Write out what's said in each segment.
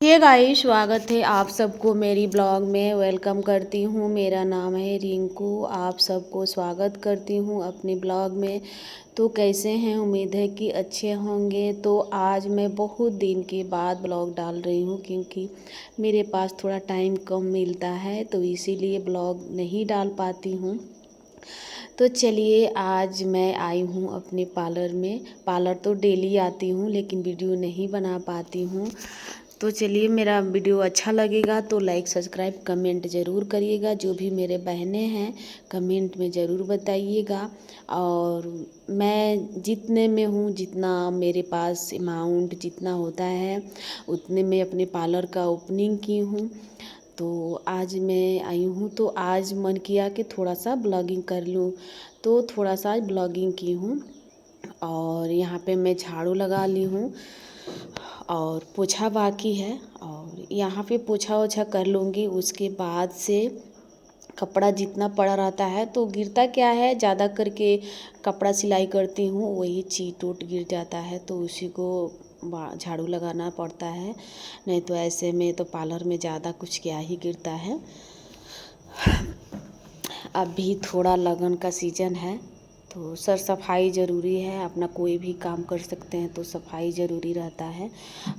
ये गाइस स्वागत है आप सबको मेरी ब्लॉग में। वेलकम करती हूँ। मेरा नाम है रिंकू। आप सबको स्वागत करती हूँ अपनी ब्लॉग में। तो कैसे हैं? उम्मीद है कि अच्छे होंगे। तो आज मैं बहुत दिन के बाद ब्लॉग डाल रही हूँ क्योंकि मेरे पास थोड़ा टाइम कम मिलता है, तो इसीलिए ब्लॉग नहीं डाल पाती हूँ। तो चलिए, आज मैं आई हूँ अपने पार्लर में। पार्लर तो डेली आती हूँ लेकिन वीडियो नहीं बना पाती हूँ। तो चलिए, मेरा वीडियो अच्छा लगेगा तो लाइक सब्सक्राइब कमेंट ज़रूर करिएगा। जो भी मेरे बहनें हैं कमेंट में ज़रूर बताइएगा। और मैं जितने में हूँ, जितना मेरे पास अमाउंट जितना होता है उतने में अपने पार्लर का ओपनिंग की हूँ। तो आज मैं आई हूँ, तो आज मन किया कि थोड़ा सा ब्लॉगिंग कर लूँ, तो थोड़ा सा ब्लॉगिंग की हूँ। और यहाँ पे मैं झाड़ू लगा ली हूँ और पोछा बाकी है, और यहाँ पे पोछा ओछा कर लूँगी। उसके बाद से कपड़ा जितना पड़ा रहता है तो गिरता क्या है, ज़्यादा करके कपड़ा सिलाई करती हूँ वही चीट उट गिर जाता है, तो उसी को झाड़ू लगाना पड़ता है। नहीं तो ऐसे में तो पार्लर में ज़्यादा कुछ क्या ही गिरता है। अभी थोड़ा लगन का सीज़न है तो सर सफाई ज़रूरी है। अपना कोई भी काम कर सकते हैं तो सफाई ज़रूरी रहता है।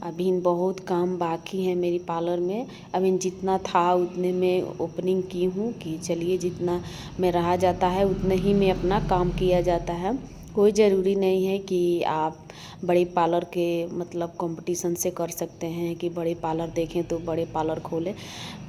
अभी बहुत काम बाकी है मेरी पार्लर में। अभी जितना था उतने में ओपनिंग की हूँ कि चलिए जितना में रहा जाता है उतने ही में अपना काम किया जाता है। कोई ज़रूरी नहीं है कि आप बड़े पार्लर के मतलब कंपटीशन से कर सकते हैं कि बड़े पार्लर देखें तो बड़े पार्लर खोलें।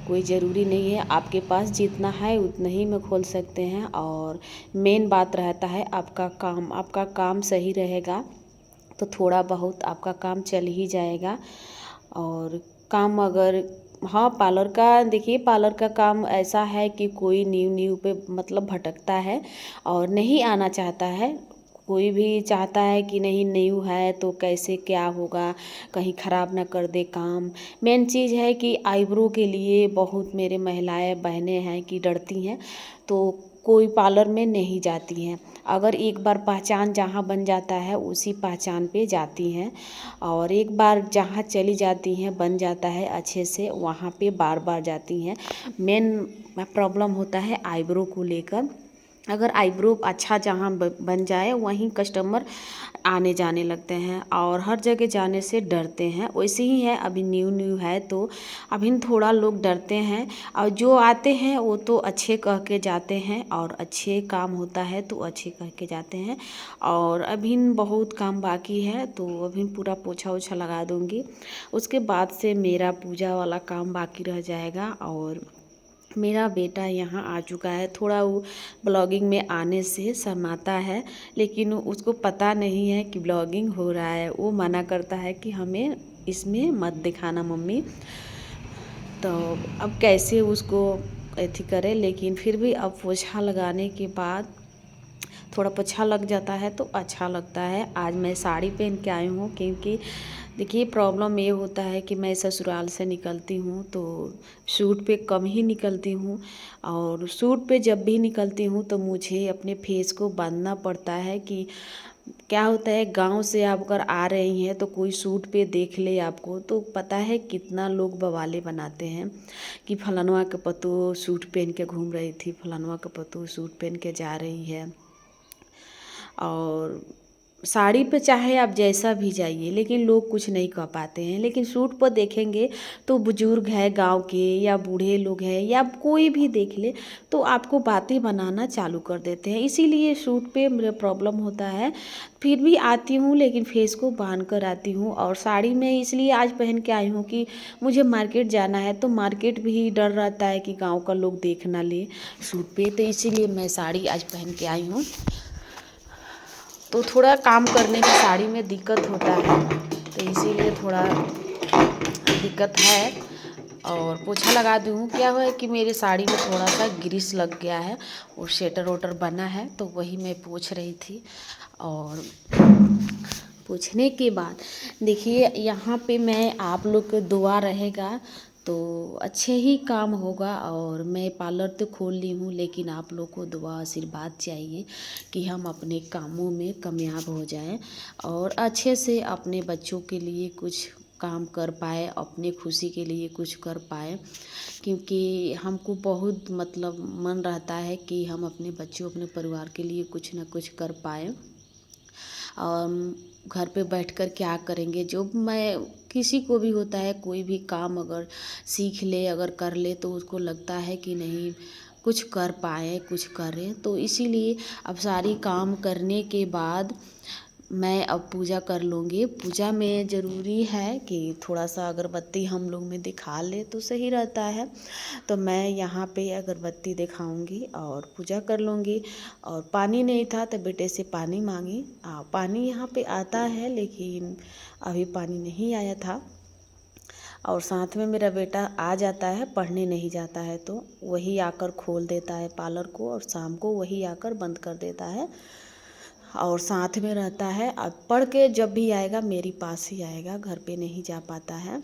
कोई ज़रूरी नहीं है, आपके पास जितना है उतना ही में खोल सकते हैं। और मेन बात रहता है आपका काम सही रहेगा तो थोड़ा बहुत आपका काम चल ही जाएगा। और काम अगर हाँ, पार्लर का देखिए, पार्लर का काम ऐसा है कि कोई न्यू पे मतलब भटकता है और नहीं आना चाहता है। कोई भी चाहता है कि नहीं न्यू है तो कैसे क्या होगा, कहीं ख़राब ना कर दे काम। मेन चीज़ है कि आईब्रो के लिए बहुत मेरे महिलाएं बहनें हैं कि डरती हैं, तो कोई पार्लर में नहीं जाती हैं। अगर एक बार पहचान जहाँ बन जाता है उसी पहचान पे जाती हैं, और एक बार जहाँ चली जाती हैं बन जाता है अच्छे से, वहाँ पे बार बार जाती हैं। मेन प्रॉब्लम होता है आईब्रो को लेकर। अगर आईब्रो अच्छा जहाँ बन जाए वहीं कस्टमर आने जाने लगते हैं और हर जगह जाने से डरते हैं। वैसे ही है, अभी न्यू है तो अभी थोड़ा लोग डरते हैं। और जो आते हैं वो तो अच्छे कह के जाते हैं, और अच्छे काम होता है तो अच्छे कह के जाते हैं। और अभी बहुत काम बाकी है तो अभी पूरा पोछा ओछा लगा दूँगी। उसके बाद से मेरा पूजा वाला काम बाकी रह जाएगा। और मेरा बेटा यहाँ आ चुका है। थोड़ा वो ब्लॉगिंग में आने से शर्माता है, लेकिन उसको पता नहीं है कि ब्लॉगिंग हो रहा है। वो मना करता है कि हमें इसमें मत दिखाना मम्मी। तो अब कैसे उसको ऐथी करे, लेकिन फिर भी अब पोछा लगाने के बाद थोड़ा पोछा लग जाता है तो अच्छा लगता है। आज मैं साड़ी पहन के आई हूँ क्योंकि देखिए, प्रॉब्लम ये होता है कि मैं ससुराल से निकलती हूँ तो सूट पे कम ही निकलती हूँ। और सूट पे जब भी निकलती हूँ तो मुझे अपने फेस को बांधना पड़ता है कि क्या होता है, गांव से आप अगर आ रही हैं तो कोई सूट पे देख ले आपको तो पता है कितना लोग बवाले बनाते हैं कि फलानवा के पतोह सूट पहन के घूम रही थी, फलानवा के पतोह सूट पहन के जा रही है। और साड़ी पे चाहे आप जैसा भी जाइए लेकिन लोग कुछ नहीं कह पाते हैं। लेकिन सूट पर देखेंगे तो बुजुर्ग है गांव के या बूढ़े लोग हैं या कोई भी देख ले तो आपको बातें बनाना चालू कर देते हैं। इसीलिए सूट पे मेरा प्रॉब्लम होता है। फिर भी आती हूँ लेकिन फेस को बांध कर आती हूँ। और साड़ी में इसलिए आज पहन के आई हूँ कि मुझे मार्केट जाना है, तो मार्केट भी डर रहता है कि गाँव का लोग देख ना ले सूट पे, तो इसीलिए मैं साड़ी आज पहन के आई हूँ। तो थोड़ा काम करने में साड़ी में दिक्कत होता है, तो इसीलिए थोड़ा दिक्कत है। और पोछा लगा दूँ, क्या हुआ कि मेरी साड़ी में थोड़ा सा ग्रीस लग गया है और शेटर वोटर बना है, तो वही मैं पोंछ रही थी। और पोंछने के बाद देखिए, यहाँ पे मैं आप लोग को दुआ रहेगा तो अच्छे ही काम होगा। और मैं पार्लर तो खोल ली हूँ लेकिन आप लोग को दुआ आशीर्वाद चाहिए कि हम अपने कामों में कामयाब हो जाएं और अच्छे से अपने बच्चों के लिए कुछ काम कर पाए, अपने खुशी के लिए कुछ कर पाए, क्योंकि हमको बहुत मतलब मन रहता है कि हम अपने बच्चों अपने परिवार के लिए कुछ ना कुछ कर पाए। और घर पे बैठकर क्या करेंगे, जो मैं किसी को भी होता है कोई भी काम अगर सीख ले अगर कर ले तो उसको लगता है कि नहीं कुछ कर पाए कुछ करें। तो इसीलिए अब सारी काम करने के बाद मैं अब पूजा कर लूँगी। पूजा में ज़रूरी है कि थोड़ा सा अगरबत्ती हम लोग में दिखा ले तो सही रहता है। तो मैं यहाँ पे अगरबत्ती दिखाऊंगी और पूजा कर लूँगी। और पानी नहीं था तो बेटे से पानी मांगी। पानी यहाँ पे आता है लेकिन अभी पानी नहीं आया था। और साथ में मेरा बेटा आ जाता है, पढ़ने नहीं जाता है तो वही आकर खोल देता है पार्लर को, और शाम को वही आकर बंद कर देता है। और साथ में रहता है, अब पढ़ के जब भी आएगा मेरे पास ही आएगा, घर पे नहीं जा पाता है।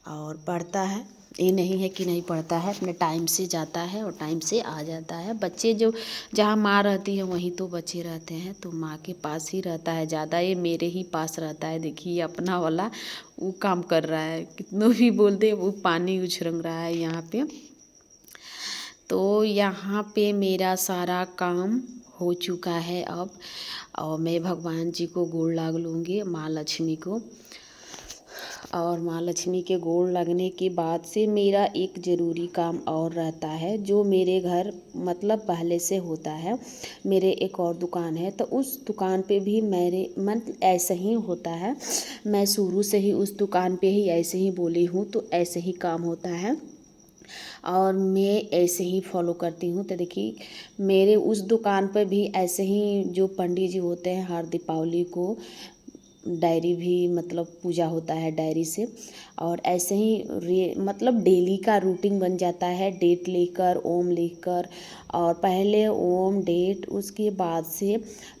और पढ़ता है, ये नहीं है कि नहीं पढ़ता है, अपने टाइम से जाता है और टाइम से आ जाता है। बच्चे जो जहाँ माँ रहती है वहीं तो बच्चे रहते हैं, तो माँ के पास ही रहता है ज़्यादा। ये मेरे ही पास रहता है। देखिए अपना वाला वो काम कर रहा है, कितनों भी बोल दे वो पानी उछरंग रहा है यहाँ पे। तो यहाँ पे मेरा सारा काम हो चुका है अब। और मैं भगवान जी को गोड़ लाग लूँगी, माँ लक्ष्मी को। और माँ लक्ष्मी के गोड़ लगने के बाद से मेरा एक ज़रूरी काम और रहता है जो मेरे घर मतलब पहले से होता है। मेरे एक और दुकान है तो उस दुकान पे भी मेरे मन ऐसे ही होता है। मैं शुरू से ही उस दुकान पे ही ऐसे ही बोली हूँ तो ऐसे ही काम होता है और मैं ऐसे ही फॉलो करती हूँ। तो देखिए मेरे उस दुकान पर भी ऐसे ही जो पंडित जी होते हैं हर दीपावली को डायरी भी मतलब पूजा होता है डायरी से। और ऐसे ही मतलब डेली का रूटीन बन जाता है, डेट लेकर ओम लिखकर। और पहले ओम डेट, उसके बाद से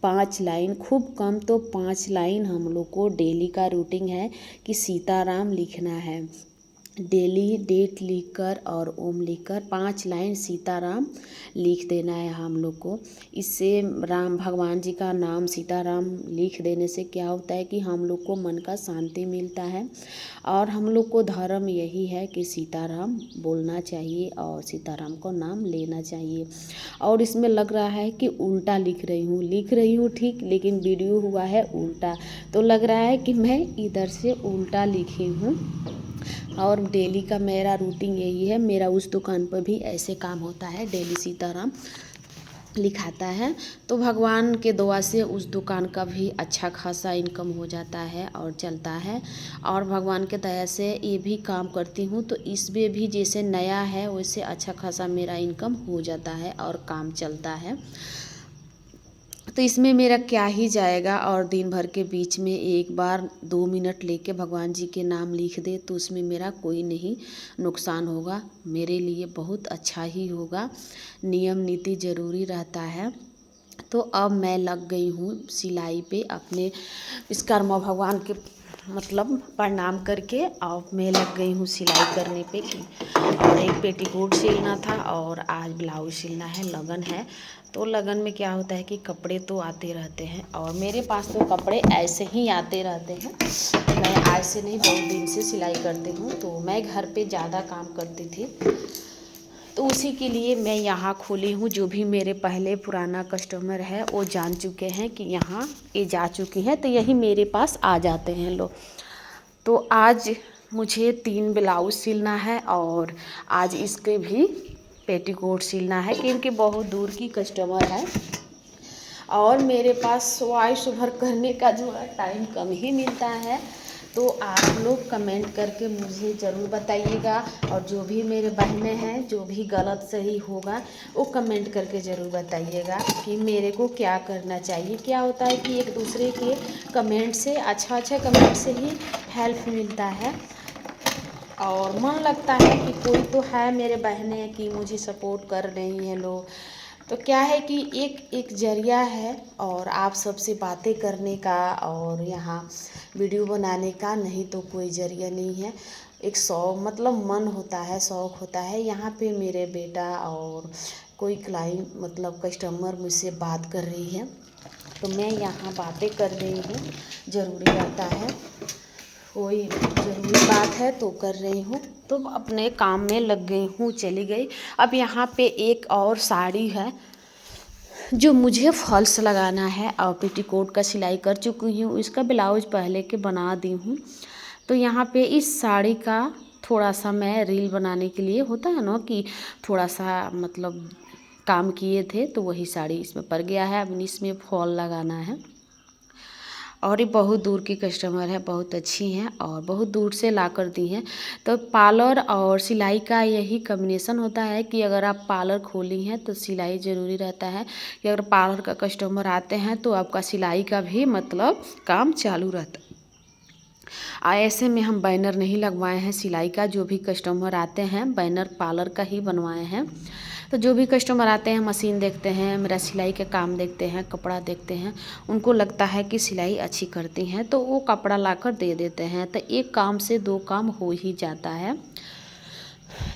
5 लाइन, खूब कम तो 5 लाइन हम लोग को डेली का रूटीन है कि सीताराम लिखना है। डेली डेट लिखकर और ओम लिखकर 5 लाइन सीताराम लिख देना है हम लोग को। इससे राम भगवान जी का नाम सीताराम लिख देने से क्या होता है कि हम लोग को मन का शांति मिलता है। और हम लोग को धर्म यही है कि सीताराम बोलना चाहिए और सीताराम को नाम लेना चाहिए। और इसमें लग रहा है कि उल्टा लिख रही हूँ ठीक, लेकिन वीडियो हुआ है उल्टा, तो लग रहा है कि मैं इधर से उल्टा लिखी हूँ। और डेली का मेरा रूटीन यही है। मेरा उस दुकान पर भी ऐसे काम होता है, डेली सीताराम लिखाता है। तो भगवान के दुआ से उस दुकान का भी अच्छा खासा इनकम हो जाता है और चलता है। और भगवान के दया से ये भी काम करती हूँ तो इसमें भी जैसे नया है वैसे अच्छा खासा मेरा इनकम हो जाता है और काम चलता है। तो इसमें मेरा क्या ही जाएगा। और दिन भर के बीच में एक बार 2 मिनट लेके भगवान जी के नाम लिख दे तो उसमें मेरा कोई नहीं नुकसान होगा, मेरे लिए बहुत अच्छा ही होगा। नियम नीति ज़रूरी रहता है। तो अब मैं लग गई हूँ सिलाई पे अपने विश्वकर्मा भगवान के मतलब प्रणाम करके। अब मैं लग गई हूँ सिलाई करने पे और एक पेटीकोट सिलना था और आज ब्लाउज सिलना है, लगन है। तो लगन में क्या होता है कि कपड़े तो आते रहते हैं और मेरे पास तो कपड़े ऐसे ही आते रहते हैं। मैं आज से नहीं बहुत दिन से सिलाई करती हूँ। तो मैं घर पे ज़्यादा काम करती थी तो उसी के लिए मैं यहाँ खोली हूँ। जो भी मेरे पहले पुराना कस्टमर है वो जान चुके हैं कि यहाँ ये जा चुकी हैं तो यही मेरे पास आ जाते हैं लोग। तो आज मुझे 3 ब्लाउज सिलना है और आज इसके भी पेटीकोट सिलना है क्योंकि बहुत दूर की कस्टमर है और मेरे पास वॉइस ओवर करने का जो है टाइम कम ही मिलता है। तो आप लोग कमेंट करके मुझे ज़रूर बताइएगा और जो भी मेरे बहनें हैं जो भी गलत सही होगा वो कमेंट करके ज़रूर बताइएगा कि मेरे को क्या करना चाहिए। क्या होता है कि एक दूसरे के कमेंट से अच्छा कमेंट से ही हेल्प मिलता है और मन लगता है कि कोई तो है मेरे बहनें कि मुझे सपोर्ट कर रही हैं लोग। तो क्या है कि एक जरिया है और आप सबसे बातें करने का और यहाँ वीडियो बनाने का, नहीं तो कोई जरिया नहीं है। एक शौक मतलब मन होता है, शौक़ होता है। यहाँ पे मेरे बेटा और कोई क्लाइंट मतलब कस्टमर मुझसे बात कर रही है तो मैं यहाँ बातें कर रही हूँ, ज़रूरी रहता है। कोई ज़रूरी बात है तो कर रही हूँ, तो अपने काम में लग गई हूँ, चली गई। अब यहाँ पे एक और साड़ी है जो मुझे फॉल्स लगाना है और पेटीकोट का सिलाई कर चुकी हूँ, इसका ब्लाउज पहले के बना दी हूँ। तो यहाँ पे इस साड़ी का थोड़ा सा मैं रील बनाने के लिए, होता है ना कि थोड़ा सा मतलब काम किए थे, तो वही साड़ी इसमें पड़ गया है। अब इसमें फॉल लगाना है। और ये बहुत दूर की कस्टमर है, बहुत अच्छी हैं और बहुत दूर से ला कर दी हैं। तो पार्लर और सिलाई का यही कॉम्बिनेशन होता है कि अगर आप पार्लर खोली हैं तो सिलाई ज़रूरी रहता है, कि अगर पार्लर का कस्टमर आते हैं तो आपका सिलाई का भी मतलब काम चालू रहता है। ऐसे में हम बैनर नहीं लगवाए हैं सिलाई का, जो भी कस्टमर आते हैं बैनर पार्लर का ही बनवाए हैं। तो जो भी कस्टमर आते हैं मशीन देखते हैं, मेरा सिलाई का काम देखते हैं, कपड़ा देखते हैं, उनको लगता है कि सिलाई अच्छी करती हैं तो वो कपड़ा लाकर दे देते हैं। तो एक काम से दो काम हो ही जाता है।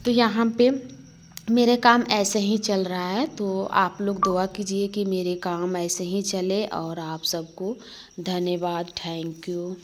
तो यहाँ पे मेरे काम ऐसे ही चल रहा है, तो आप लोग दुआ कीजिए कि मेरे काम ऐसे ही चले। और आप सबको धन्यवाद, थैंक यू।